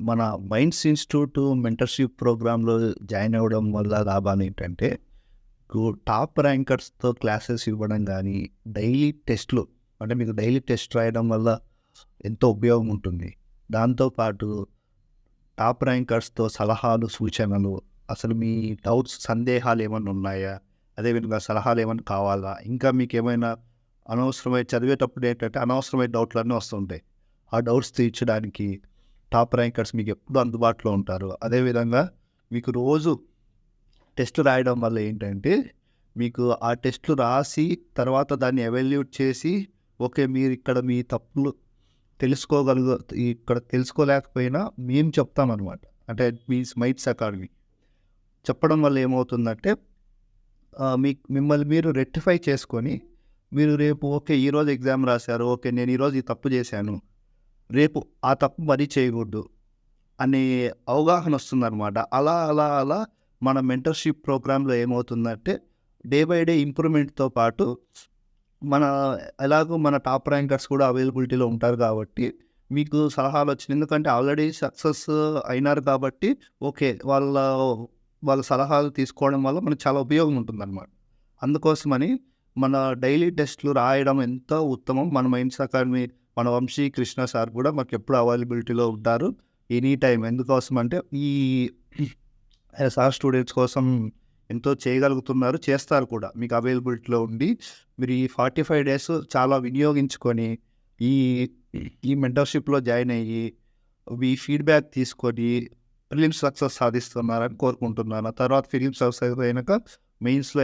మన minds institute mentorship ప్రోగ్రామ్‌లో join అవ్వడం వల్ల లాభాలేంటంటే, టాప్ ర్యాంకర్స్‌తో క్లాసెస్ ఇవ్వడం గానీ, డైలీ టెస్ట్‌లు అంటే మీకు డైలీ టెస్ట్ రాయడం వల్ల ఎంతో ఉపయోగం ఉంటుంది. దాంతో పాటు టాప్ ర్యాంకర్స్‌తో సలహాలు, సూచనలు, అసలు మీ డౌట్స్, సందేహాలు ఏమన్నా ఉన్నాయా? అదేవిధంగా సలహాలు ఏమన్నా కావాలా? ఇంకా మీకేమైనా అనవసరమైన చదివేటప్పుడు ఏంటంటే అనవసరమైన డౌట్‌లన్నీ వస్తుంటాయి. ఆ డౌట్స్ తీర్చడానికి టాప్ ర్యాంకర్స్ మీకు ఎప్పుడూ అందుబాటులో ఉంటారు. అదేవిధంగా మీకు రోజు టెస్టులు రాయడం వల్ల ఏంటంటే, మీకు ఆ టెస్టులు రాసి తర్వాత దాన్ని ఎవాల్యూట్ చేసి, ఓకే, మీరిక్కడ మీ తప్పులు ఇక్కడ తెలుసుకోలేకపోయినా మేము చెప్తామనమాట. అంటే మీ మైట్స్ అకాడమీ చెప్పడం వల్ల ఏమవుతుందంటే, మిమ్మల్ని మీరు రెక్టిఫై చేసుకొని, మీరు రేపు ఓకే, ఈరోజు ఎగ్జామ్ రాశారు. ఓకే, నేను ఈరోజు ఈ తప్పు చేశాను. రేపు ఆ తప్పు మరీ చేయకూడదు అనే అవగాహన వస్తుందనమాట. అలా అలా అలా మన మెంటర్‌షిప్ ప్రోగ్రామ్‌లో ఏమవుతుందంటే, డే బై డే ఇంప్రూవ్‌మెంట్‌తో పాటు మన ఎలాగో మన టాప్ ర్యాంకర్స్ కూడా అవైలబిలిటీలో ఉంటారు కాబట్టి, మీకు సలహాలొచ్చినాయి. ఎందుకంటే ఆల్రెడీ సక్సెస్ అయినారు కాబట్టి, ఓకే, వాళ్ళ సలహాలు తీసుకోవడం వల్ల మనకు చాలా ఉపయోగం ఉంటుందన్నమాట. అందుకోసమని మన డైలీ టెస్ట్‌లు రాయడం ఎంతో ఉత్తమం. మన మైండ్స్ అకాడమీ మన వంశీ కృష్ణ సార్ కూడా మాకెప్పుడు అవైలబిలిటీలో ఉంటారు. Any time. ఎందుకోసమంటే ఈ సార్ స్టూడెంట్స్ కోసం ఎంతో చేయగలుగుతున్నారు, చేస్తారు కూడా. మీకు అవైలబిలిటీలో ఉండి, మీరు ఈ 45 డేస్ చాలా వినియోగించుకొని, ఈ ఈ మెంటర్‌షిప్‌లో జాయిన్ అయ్యి, ఈ ఫీడ్‌బ్యాక్ తీసుకొని ప్రిలిమ్స్ సక్సెస్ సాధిస్తున్నారని కోరుకుంటున్నాను. ఆ తర్వాత ప్రిలిమ్స్ సక్సెస్ అయినాక మెయిన్స్‌లో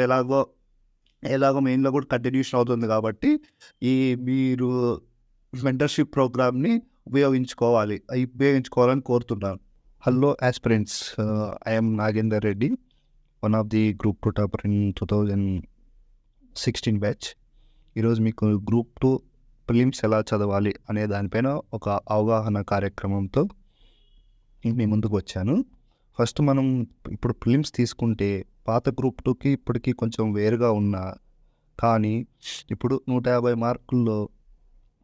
ఎలాగో మెయిన్‌లో కూడా కంటిన్యూషన్ అవుతుంది కాబట్టి, ఈ మీరు మెంటర్‌షిప్ ప్రోగ్రామ్‌ని ఉపయోగించుకోవాలని కోరుతున్నాను. Hello aspirants, I am Nagender Reddy, one of the group 2 topper in 2016 batch. ఈరోజు మీకు గ్రూప్ 2 ప్రిలిమ్స్ ఎలా చదవాలి అనే దానిపైన ఒక అవగాహన కార్యక్రమంతో మీ ముందుకు వచ్చాను. ఫస్ట్ మనం ఇప్పుడు ప్రిలిమ్స్ తీసుకుంటే పాత గ్రూప్ 2కి ఇప్పటికీ కొంచెం వేరుగా ఉన్నా కానీ, ఇప్పుడు 150 మార్కుల్లో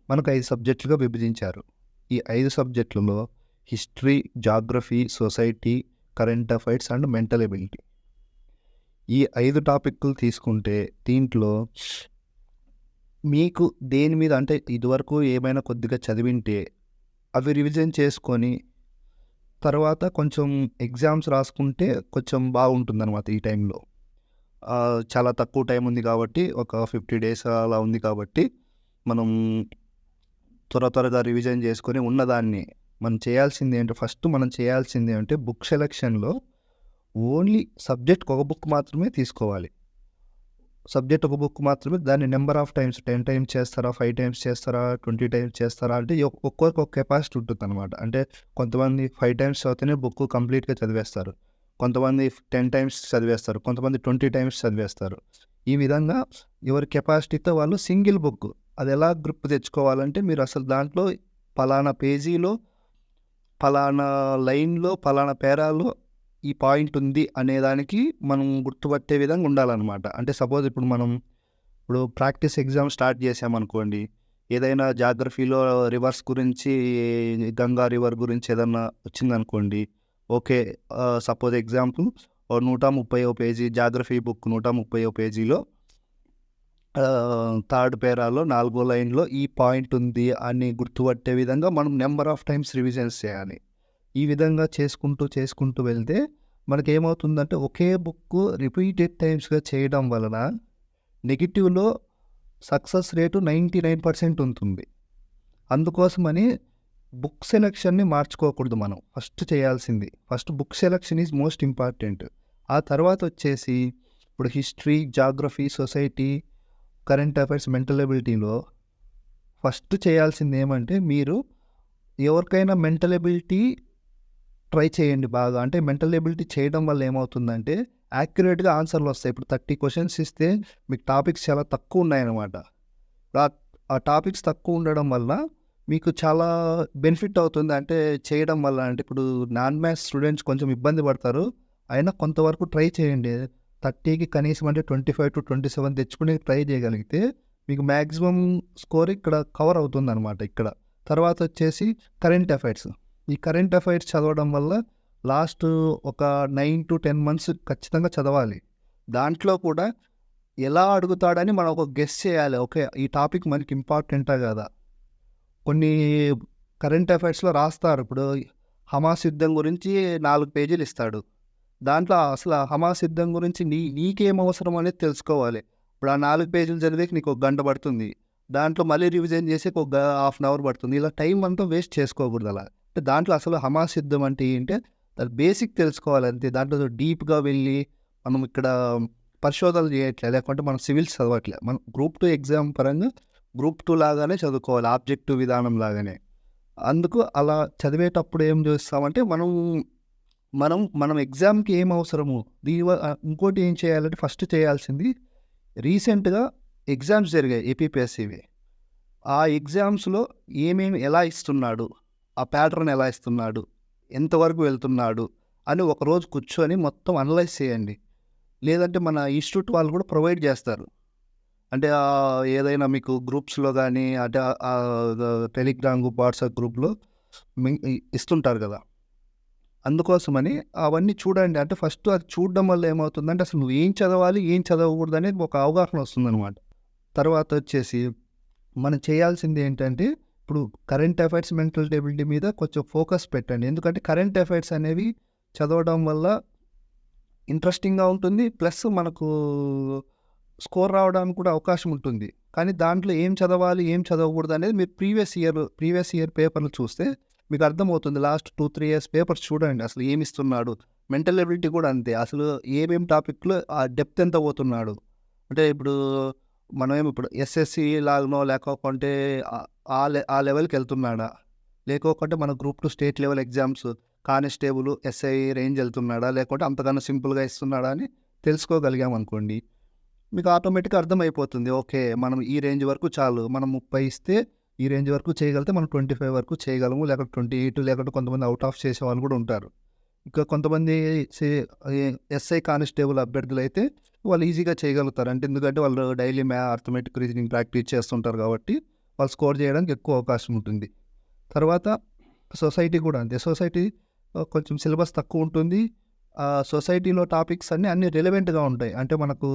మనకు 5 సబ్జెక్టులుగా విభజించారు. ఈ 5 సబ్జెక్టులలో history, geography, society, current affairs and mental ability. ఈ 5 టాపిక్లు తీసుకుంటే దీంట్లో మీకు దేని మీద అంటే ఇదివరకు ఏమైనా కొద్దిగా చదివింటే అవి రివిజన్ చేసుకొని తర్వాత కొంచెం ఎగ్జామ్స్ రాసుకుంటే కొంచెం బాగుంటుందన్నమాట ఈ టైంలో. చాలా తక్కువ టైం ఉంది కాబట్టి, ఒక 50 డేస్ అలా ఉంది కాబట్టి, మనం త్వరగా రివిజన్ చేసుకొని ఉన్నదాన్ని మనం చేయాల్సింది అంటే బుక్ సెలెక్షన్లో ఓన్లీ సబ్జెక్ట్కి ఒక బుక్ మాత్రమే తీసుకోవాలి. సబ్జెక్ట్ ఒక బుక్ మాత్రమే, దాన్ని నెంబర్ ఆఫ్ టైమ్స్ 10 టైమ్స్ చేస్తారా, 5 టైమ్స్ చేస్తారా, 20 టైమ్స్ చేస్తారా అంటే ఒక్కొక్కరికి ఒక కెపాసిటీ ఉంటుందన్నమాట. అంటే కొంతమంది 5 టైమ్స్ చదివితేనే బుక్ కంప్లీట్గా చదివేస్తారు, కొంతమంది 10 టైమ్స్ చదివేస్తారు, కొంతమంది 20 టైమ్స్ చదివేస్తారు. ఈ విధంగా ఎవరి కెపాసిటీతో వాళ్ళు సింగిల్ బుక్ అది ఎలా గ్రిప్ తెచ్చుకోవాలంటే, మీరు అసలు దాంట్లో పలానా పేజీలో, పలానా లైన్లో, పలానా పేరాలో ఈ పాయింట్ ఉంది అనేదానికి మనం గుర్తుపట్టే విధంగా ఉండాలన్నమాట. అంటే సపోజ్ ఇప్పుడు ప్రాక్టీస్ ఎగ్జామ్ స్టార్ట్ చేసామనుకోండి, ఏదైనా జాగ్రఫీలో రివర్స్ గురించి, గంగా రివర్ గురించి ఏదన్నా వచ్చిందనుకోండి, ఓకే, సపోజ్ ఎగ్జాంపుల్ 130వ పేజీ జాగ్రఫీ బుక్ 130వ పేజీలో థర్డ్ పేరాలో 4వ లైన్లో ఈ పాయింట్ ఉంది అని గుర్తుపట్టే విధంగా మనం నెంబర్ ఆఫ్ టైమ్స్ రివిజన్స్ చేయాలి. ఈ విధంగా చేసుకుంటూ వెళ్తే మనకేమవుతుందంటే, ఒకే బుక్ రిపీటెడ్ టైమ్స్గా చేయడం వలన నెగిటివ్లో సక్సెస్ రేటు 99% ఉంటుంది. అందుకోసమని బుక్ సెలెక్షన్ని మార్చుకోకూడదు. మనం first book selection is most important. ఆ తర్వాత వచ్చేసి ఇప్పుడు history, geography, society, current affairs, mental ఎబిలిటీలో ఫస్ట్ చేయాల్సింది ఏమంటే, మీరు ఎవరికైనా మెంటల్ ఎబిలిటీ ట్రై చేయండి బాగా. అంటే మెంటల్ ఎబిలిటీ చేయడం వల్ల ఏమవుతుందంటే, యాక్యురేట్గా ఆన్సర్లు వస్తాయి. ఇప్పుడు 30 క్వశ్చన్స్ ఇస్తే మీకు టాపిక్స్ చాలా తక్కువ ఉన్నాయన్నమాట. ఆ టాపిక్స్ తక్కువ ఉండడం వల్ల మీకు చాలా బెనిఫిట్ అవుతుంది. అంటే చేయడం వల్ల అంటే ఇప్పుడు నాన్ మ్యాథ్స్ స్టూడెంట్స్ కొంచెం ఇబ్బంది పడతారు. అయినా కొంతవరకు ట్రై చేయండి. 30కి కనీసం అంటే 25-27 తెచ్చుకునే ట్రై చేయగలిగితే మీకు మ్యాక్సిమం స్కోర్ ఇక్కడ కవర్ అవుతుందన్నమాట. తర్వాత వచ్చేసి కరెంట్ అఫైర్స్. ఈ కరెంట్ అఫైర్స్ చదవడం వల్ల లాస్ట్ ఒక 9 to 10 మంత్స్ ఖచ్చితంగా చదవాలి. దాంట్లో కూడా ఎలా అడుగుతాడని మనం ఒక గెస్ చేయాలి. ఓకే, ఈ టాపిక్ మనకి ఇంపార్టెంటా కాదా? కొన్ని కరెంట్ అఫైర్స్‌లో రాస్తారు. ఇప్పుడు హమాస్ యుద్ధం గురించి 4 పేజీలు ఇస్తాడు. దాంట్లో అసలు ఆ హమాస్ యుద్ధం గురించి నీకేం అవసరం అనేది తెలుసుకోవాలి. ఇప్పుడు ఆ 4 పేజీలు చదివేకి నీకు ఒక గంట పడుతుంది. దాంట్లో మళ్ళీ రివిజన్ చేసేకి ఒక హాఫ్ అన్ అవర్ పడుతుంది. ఇలా టైం అంతా వేస్ట్ చేసుకోకూడదు అలా. అంటే దాంట్లో అసలు హమాస్ యుద్ధం అంటే ఏంటి, దాని బేసిక్ తెలుసుకోవాలి అంతే. దాంట్లో డీప్‌గా వెళ్ళి మనం ఇక్కడ పరిశోధనలు చేయట్లే, లేకుంటే మనం సివిల్స్ చదవట్లే. మనం గ్రూప్ 2 ఎగ్జామ్ పరంగా గ్రూప్ 2 లాగానే చదువుకోవాలి, ఆబ్జెక్టివ్ విధానం లాగానే. అందుకు అలా చదివేటప్పుడు ఏం చేస్తామంటే మనం ఎగ్జామ్‌కి ఏం అవసరము, ఇంకోటి ఏం చేయాలంటే ఫస్ట్ చేయాల్సింది, రీసెంట్‌గా ఎగ్జామ్స్ జరిగాయి ఏపీపీఎస్సీవి. ఆ ఎగ్జామ్స్‌లో ఎలా ఇస్తున్నాడు, ఆ ప్యాటర్న్ ఎలా ఇస్తున్నాడు, ఎంతవరకు వెళ్తున్నాడు అని ఒకరోజు కూర్చొని మొత్తం అనలైజ్ చేయండి. లేదంటే మన ఇన్‌స్టిట్యూట్ వాళ్ళు కూడా ప్రొవైడ్ చేస్తారు. అంటే ఏదైనా మీకు గ్రూప్స్‌లో గానీ, అంటే టెలిగ్రామ్ గ్రూప్, వాట్సాప్ గ్రూప్‌లో ఇస్తుంటారు కదా! అందుకోసమని అవన్నీ చూడండి. అంటే ఫస్ట్ అది చూడడం వల్ల ఏమవుతుందంటే అసలు నువ్వు ఏం చదవాలి, ఏం చదవకూడదు అనేది ఒక అవగాహన వస్తుందనమాట. తర్వాత వచ్చేసి మనం చేయాల్సింది ఏంటంటే, ఇప్పుడు కరెంట్ అఫైర్స్, మెంటల్ ఎబిలిటీ మీద కొంచెం ఫోకస్ పెట్టండి. ఎందుకంటే కరెంట్ అఫైర్స్ అనేవి చదవడం వల్ల ఇంట్రెస్టింగ్‌గా ఉంటుంది. ప్లస్ మనకు స్కోర్ రావడానికి కూడా అవకాశం ఉంటుంది. కానీ దాంట్లో ఏం చదవాలి, ఏం చదవకూడదు అనేది మీరు ప్రీవియస్ ఇయర్ పేపర్లు చూస్తే మీకు అర్థమవుతుంది. లాస్ట్ 2-3 ఇయర్స్ పేపర్స్ చూడండి. అసలు ఏమిస్తున్నాడు. మెంటల్ ఎబిలిటీ కూడా అంతే. అసలు ఏమేం టాపిక్‌లో ఆ డెప్త్ ఎంత పోతున్నాడు. అంటే ఇప్పుడు ఎస్ఎస్‌సి లాగానో, లేకపోతే ఆ లెవెల్‌కి వెళ్తున్నాడా, లేకోకుంటే మన group 2 state level exams constable, SI range వెళ్తున్నాడా, లేకుంటే అంతకన్నా సింపుల్‌గా ఇస్తున్నాడా అని తెలుసుకోగలిగామనుకోండి, మీకు ఆటోమేటిక్‌గా అర్థమైపోతుంది. ఓకే, మనం ఈ రేంజ్ వరకు చాలు. మనం 30 ఇస్తే ఈ రేంజ్ వరకు చేయగలిగితే మనం 25 వరకు చేయగలము. లేకపోతే 28, లేకపోతే కొంతమంది అవుట్ ఆఫ్ చేసేవాళ్ళు కూడా ఉంటారు. ఇంకా కొంతమంది ఎస్ఐ కానిస్టేబుల్ అభ్యర్థులైతే వాళ్ళు ఈజీగా చేయగలుగుతారు. అంటే ఎందుకంటే వాళ్ళు డైలీ అర్థమెటిక్ రీజనింగ్ ప్రాక్టీస్ చేస్తుంటారు కాబట్టి వాళ్ళు స్కోర్ చేయడానికి ఎక్కువ అవకాశం ఉంటుంది. తర్వాత సొసైటీ కూడా అంతే. సొసైటీ కొంచెం సిలబస్ తక్కువ ఉంటుంది. సొసైటీలో టాపిక్స్ అన్నీ రిలవెంట్‌గా ఉంటాయి. అంటే మనకు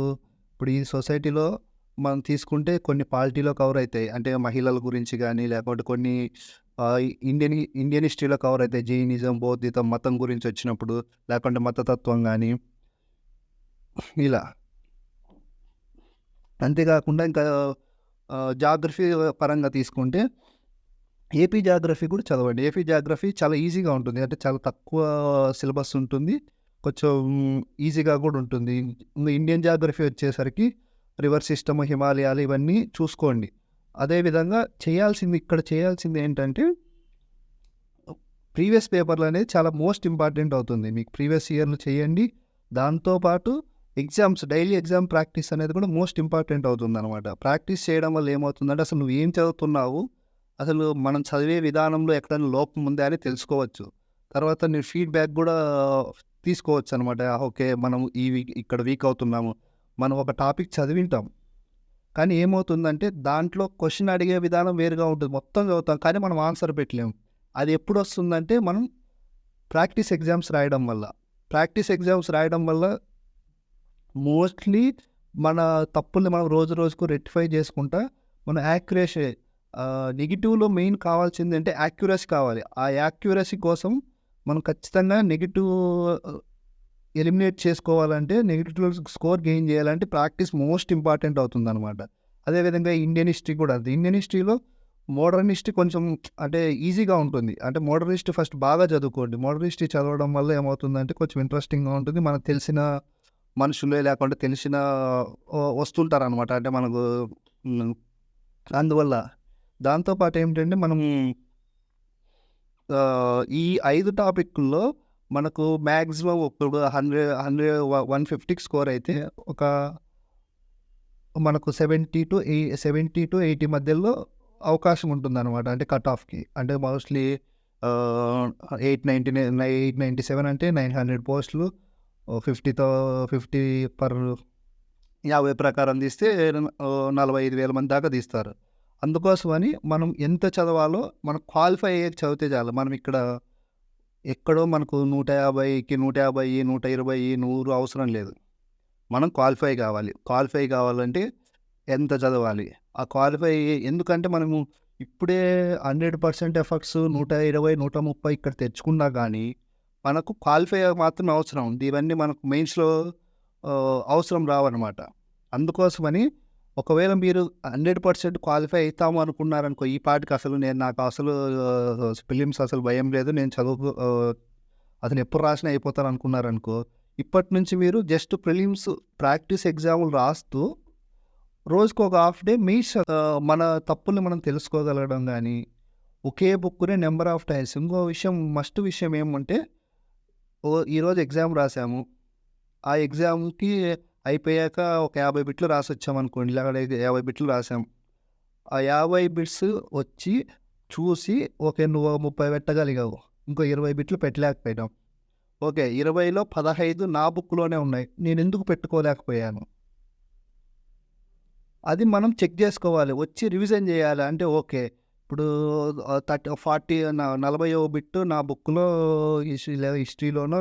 ఇప్పుడు ఈ సొసైటీలో మనం తీసుకుంటే కొన్ని పాలిటీలో కవర్ అవుతాయి. అంటే మహిళల గురించి కానీ, లేకపోతే కొన్ని ఇండియన్ హిస్టరీలో కవర్ అవుతాయి. జైనిజం, బౌద్ధిజం, మతం గురించి వచ్చినప్పుడు, లేకుంటే మతతత్వం కానీ ఇలా. అంతేకాకుండా ఇంకా జాగ్రఫీ పరంగా తీసుకుంటే ఏపీ జాగ్రఫీ కూడా చదవండి. ఏపీ జాగ్రఫీ చాలా ఈజీగా ఉంటుంది. అంటే చాలా తక్కువ సిలబస్ ఉంటుంది. కొంచెం ఈజీగా కూడా ఉంటుంది. ఇండియన్ జాగ్రఫీ వచ్చేసరికి రివర్ సిస్టమ్, హిమాలయాలు ఇవన్నీ చూసుకోండి. అదేవిధంగా చేయాల్సింది ఏంటంటే, ప్రీవియస్ పేపర్లు అనేది చాలా మోస్ట్ ఇంపార్టెంట్ అవుతుంది. మీకు ప్రీవియస్ ఇయర్లు చేయండి. దాంతోపాటు డైలీ ఎగ్జామ్ ప్రాక్టీస్ అనేది కూడా మోస్ట్ ఇంపార్టెంట్ అవుతుందన్నమాట. ప్రాక్టీస్ చేయడం వల్ల ఏమవుతుందంటే అసలు నువ్వు ఏం చదువుతున్నావు, అసలు మనం చదివే విధానంలో ఎక్కడైనా లోపం ఉందా అని తెలుసుకోవచ్చు. తర్వాత నీ ఫీడ్బ్యాక్ కూడా తీసుకోవచ్చు అనమాట. ఓకే, మనం ఇక్కడ వీక్ అవుతున్నాము. మనం ఒక టాపిక్ చదివింటాం, కానీ ఏమవుతుందంటే దాంట్లో క్వశ్చన్ అడిగే విధానం వేరుగా ఉంటుంది. మొత్తం చదువుతాం కానీ మనం ఆన్సర్ పెట్టలేము. అది ఎప్పుడు వస్తుందంటే మనం ప్రాక్టీస్ ఎగ్జామ్స్ రాయడం వల్ల మోస్ట్లీ మన తప్పుల్ని మనం రోజు రోజుకు రెక్టిఫై చేసుకుంటా మన యాక్యురసీ, నెగిటివ్లో మెయిన్ కావాల్సింది అంటే యాక్యురసీ కావాలి. ఆ యాక్యురసీ కోసం మనం ఖచ్చితంగా నెగిటివ్ ఎలిమినేట్ చేసుకోవాలంటే, నెగిటివ్లో స్కోర్ గెయిన్ చేయాలంటే ప్రాక్టీస్ మోస్ట్ ఇంపార్టెంట్ అవుతుందన్నమాట. అదేవిధంగా ఇండియన్ హిస్టరీ కూడా అంతే. ఇండియన్ హిస్టరీలో మోడర్న్ హిస్టరీ కొంచెం అంటే ఈజీగా ఉంటుంది. అంటే మోడర్న్ హిస్టరీ ఫస్ట్ బాగా చదువుకోండి. మోడర్న్ హిస్టరీ చదవడం వల్ల ఏమవుతుందంటే కొంచెం ఇంట్రెస్టింగ్గా ఉంటుంది. మనకు తెలిసిన మనుషులే, లేకుంటే తెలిసిన వస్తుంటారనమాట. అంటే మనకు అందువల్ల దాంతోపాటు ఏంటంటే మనం ఈ 5 టాపిక్‌ల్లో మనకు మ్యాక్సిమం ఇప్పుడు 150కి స్కోర్ అయితే మనకు 70-80 మధ్యలో అవకాశం ఉంటుందన్నమాట. అంటే కట్ ఆఫ్‌కి. అంటే మోస్ట్లీ 897 అంటే 900 పోస్టులు 50 పర్ 50 ప్రకారం తీస్తే 45,000 మంది దాకా తీస్తారు. అందుకోసమని మనం ఎంత చదవాలో మనం క్వాలిఫై అయ్యేది చదివితే చాలు. మనం ఇక్కడ ఎక్కడో మనకు 150కి 150, 120, 100 అవసరం లేదు. మనం క్వాలిఫై కావాలి. క్వాలిఫై కావాలంటే ఎంత చదవాలి? ఆ క్వాలిఫై ఎందుకంటే మనము ఇప్పుడే 100% ఎఫర్ట్స్ 120, 130 ఇక్కడ తెచ్చుకున్నా గానీ, మనకు క్వాలిఫై మాత్రమే అవసరం. ఇవన్నీ మనకు మెయిన్స్‌లో అవసరం రావనమాట. అందుకోసమని ఒకవేళ మీరు 100% క్వాలిఫై అయితాము అనుకున్నారనుకో, ఈ పాటికి అసలు నాకు అసలు ప్రిలిమ్స్ అసలు భయం లేదు. నేను అసలు ఎప్పుడు రాసినా అయిపోతాననుకున్నారనుకో, ఇప్పటి నుంచి మీరు జస్ట్ ప్రిలిమ్స్ ప్రాక్టీస్ ఎగ్జాములు రాస్తూ రోజుకొక హాఫ్ డే మన తప్పుల్ని మనం తెలుసుకోగలగడం గానీ, ఒకే బుక్కుని నంబర్ ఆఫ్ టైమ్స్ ఇంకో విషయం విషయం ఏమంటే, ఈరోజు ఎగ్జామ్ రాసాము. ఆ ఎగ్జామ్‌కి అయిపోయాక ఒక 50 బిట్లు రాసొచ్చామనుకోండి. లేకపోతే 50 బిట్లు రాసాం. ఆ 50 బిట్స్ వచ్చి చూసి ఓకే. నువ్వు 30 పెట్టగలిగావు. ఇంకో 20 బిట్లు పెట్టలేకపోయినావు. ఓకే. 20లో 15 నా బుక్‌లోనే ఉన్నాయి. నేనెందుకు పెట్టుకోలేకపోయాను? అది మనం చెక్ జేసుకోవాలి. వచ్చి రివిజన్ జేయాలి. అంటే ఓకే. ఇప్పుడు 40 బిట్టు నా బుక్‌లో హిస్టరీలోనో,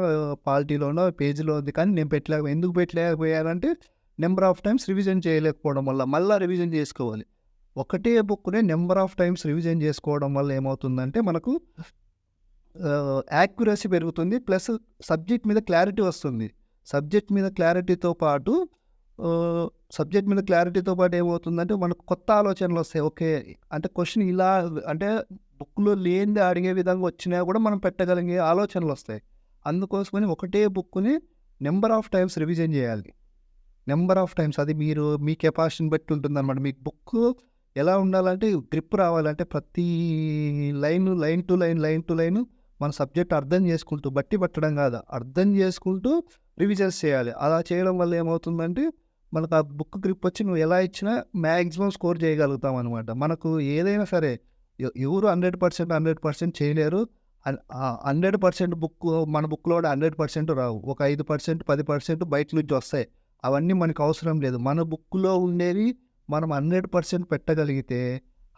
పాలిటీలోనో పేజీలో ఉంది. కానీ నేను ఎందుకు పెట్టలేకపోయానంటే నంబర్ ఆఫ్ టైమ్స్ రివిజన్ చేయలేకపోవడం వల్ల. మళ్ళా రివిజన్ జేసుకోవాలి. ఒకటే బుక్‌నే నంబర్ ఆఫ్ టైమ్స్ రివిజన్ జేసుకోవడం వల్ల ఏమవుతుందంటే మనకు యాక్యురసీ పెరుగుతుంది. ప్లస్ సబ్జెక్ట్ మీద క్లారిటీ వస్తుంది. సబ్జెక్ట్ మీద క్లారిటీతో పాటు ఏమవుతుందంటే మనకు కొత్త ఆలోచనలొస్తాయి. ఓకే. అంటే క్వెషన్ ఇలా అంటే బుక్‌లో లేనిది అడిగే విధంగా వచ్చినా కూడా మనం పెట్టగలిగే ఆలోచనలొస్తాయి. అందుకోసమని ఒకటే బుక్‌ని నంబర్ ఆఫ్ టైమ్స్ రివిజన్ జేయాలి. నంబర్ ఆఫ్ టైమ్స్ అది మీ కెపాసిటీని బట్టి ఉంటుందనమాట. మీకు బుక్కు ఎలా ఉండాలంటే గ్రిప్ రావాలంటే ప్రతి లైన్ టు లైన్ మన సబ్జెక్ట్ అర్థం చేసుకుంటూ బట్టి పట్టడం కాదు. అర్థం చేసుకుంటూ రివిజన్స్ చేయాలి. అలా చేయడం వల్ల ఏమవుతుందంటే మనకు ఆ బుక్ గ్రిప్ వచ్చి నువ్వు ఎలా ఇచ్చినా మ్యాక్సిమం స్కోర్ చేయగలుగుతాం అనమాట. మనకు ఏదైనా సరే ఎవరు 100% చేయలేరు. 100% మన బుక్‌లో 100% రావు. ఒక 5%, 10% బయట నుంచి వస్తాయి. అవన్నీ మనకు అవసరం లేదు. మన బుక్‌లో ఉండేవి మనం 100% పెట్టగలిగితే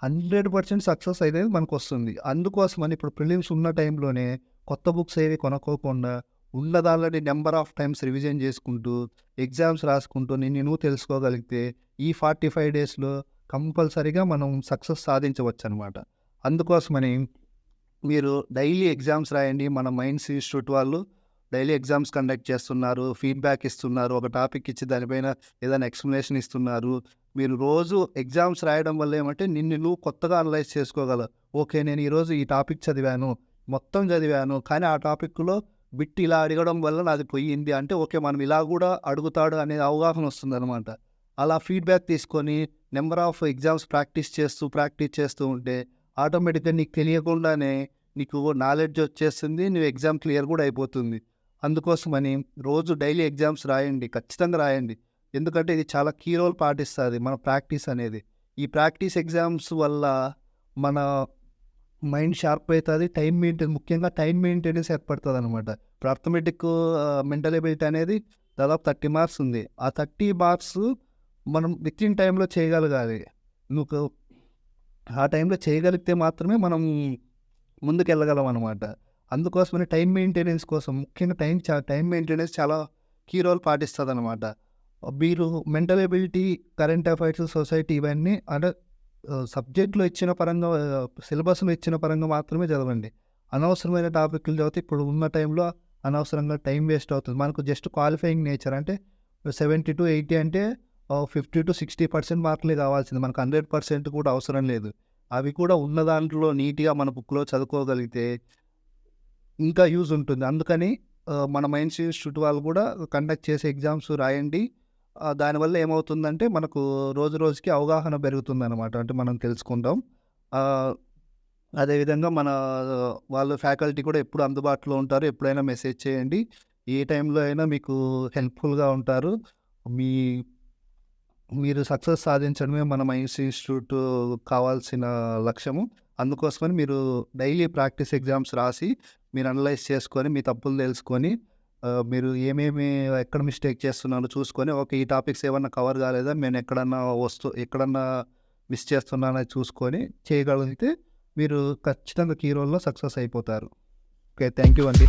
100% సక్సెస్ అనేది మనకొస్తుంది. అందుకోసమని ఇప్పుడు ప్రిలిమ్స్ ఉన్న టైంలోనే కొత్త బుక్స్ ఏవి కొనుక్కోకుండా ఉన్న దానిలోని నంబర్ ఆఫ్ టైమ్స్ రివిజన్ చేసుకుంటూ, ఎగ్జామ్స్ రాసుకుంటూ నువ్వు తెలుసుకోగలిగితే ఈ 45 డేస్‌లో కంపల్సరీగా మనం సక్సెస్ సాధించవచ్చనమాట. అందుకోసమని మీరు డైలీ ఎగ్జామ్స్ రాయండి. మన మైండ్స్ ఇన్‌స్టిట్యూట్ వాళ్ళు డైలీ ఎగ్జామ్స్ కండక్ట్ చేస్తున్నారు. ఫీడ్‌బ్యాక్ ఇస్తున్నారు. ఒక టాపిక్ ఇచ్చి దానిపైన ఏదైనా ఎక్స్‌ప్లనేషన్ ఇస్తున్నారు. మీరు రోజు ఎగ్జామ్స్ రాయడం వల్ల ఏమంటే నిన్ను నువ్వు కొత్తగా అనలైజ్ చేసుకోగలవు. ఓకే. నేను ఈరోజు ఈ టాపిక్ చదివాను. మొత్తం చదివాను. కానీ ఆ టాపిక్‌లో బిట్ ఇలా అడగడం వల్ల నాది పోయింది. అంటే ఓకే. మనం ఇలా కూడా అడుగుతాడు అనే అవగాహన వస్తుందనమాట. అలా ఫీడ్‌బ్యాక్ తీసుకొని నంబర్ ఆఫ్ ఎగ్జామ్స్ ప్రాక్టీస్ చేస్తూ ఉంటే ఆటోమేటిక్‌గా నీకు తెలియకుండానే నీకు నాలెడ్జ్ వచ్చేస్తుంది. నువ్వు ఎగ్జామ్ క్లియర్ కూడా అయిపోతుంది. అందుకోసమని రోజు డైలీ ఎగ్జామ్స్ రాయండి. ఖచ్చితంగా రాయండి. ఎందుకంటే ఇది చాలా కీ రోల్ పాటిస్తది మన ప్రాక్టీస్ అనేది. ఈ ప్రాక్టీస్ ఎగ్జామ్స్ వల్ల మన మైండ్ షార్ప్ అయితది. ముఖ్యంగా టైమ్ మెయింటెనెన్స్ ఏర్పడతదనమాట. ఇప్పుడు అర్థమెటిక్ మెంటల్ ఎబిలిటీ అనేది దాదాపు 30 మార్క్స్ ఉంది. ఆ 30 మార్క్స్ మనం వితిన్ టైమ్‌లో చేయగలగాలి. నువ్వు ఆ టైంలో చేయగలిగితే మాత్రమే మనం ముందుకెళ్ళగలం అనమాట. అందుకోసమని టైమ్ మెయింటెనెన్స్ కోసం ముఖ్యంగా టైమ్ మెయింటెనెన్స్ చాలా కీ రోల్ పాటిస్తదనమాట. మీరు mental ability, current affairs, society ఇవన్నీ అంటే సబ్జెక్ట్‌లో ఇచ్చిన పరంగా సిలబస్‌లో ఇచ్చిన పరంగా మాత్రమే చదవండి. అనవసరమైన టాపిక్‌లు చదివితే ఇప్పుడు ఉన్న టైంలో అనవసరంగా టైం వేస్ట్ అవుతుంది. మనకు జస్ట్ క్వాలిఫైయింగ్ నేచర్ అంటే 70-80 అంటే 50-60% మార్కులే కావాల్సింది. మనకు 100% కూడా అవసరం లేదు. అవి కూడా ఉన్న దాంట్లో నీట్‌గా మన బుక్‌లో చదువుకోగలిగితే ఇంకా యూజ్ ఉంటుంది. అందుకని మన మైండ్స్ ఇన్‌స్టిట్యూట్ వాళ్ళు కూడా కండక్ట్ చేసే ఎగ్జామ్స్ రాయండి. దానివల్ల ఏమవుతుందంటే మనకు రోజు రోజుకి అవగాహన పెరుగుతుందనమాట. అంటే మనం తెలుసుకుంటాం. అదేవిధంగా మన వాళ్ళ ఫ్యాకల్టీ కూడా ఎప్పుడు అందుబాటులో ఉంటారు. ఎప్పుడైనా మెసేజ్ చేయండి. ఏ టైంలో అయినా మీకు హెల్ప్‌ఫుల్‌గా ఉంటారు. మీ మీరు సక్సెస్ సాధించడమే మన మైండ్స్ ఇన్‌స్టిట్యూట్ కావాల్సిన లక్ష్యము. అందుకోసమని మీరు డైలీ ప్రాక్టీస్ ఎగ్జామ్స్ రాసి, మీరు అనలైజ్ చేసుకొని, మీ తప్పులు తెలుసుకొని, మీరు ఎక్కడ మిస్టేక్ చేస్తున్నారో చూసుకొని, ఓకే. ఈ టాపిక్స్ ఏమన్నా కవర్ కాలేదా? నేను ఎక్కడన్నా మిస్ చేస్తున్నానో చూసుకొని చేయగలిగితే మీరు ఖచ్చితంగా కీ రోల్‌లో సక్సెస్ అయిపోతారు. ఓకే. థ్యాంక్ యూ అండి.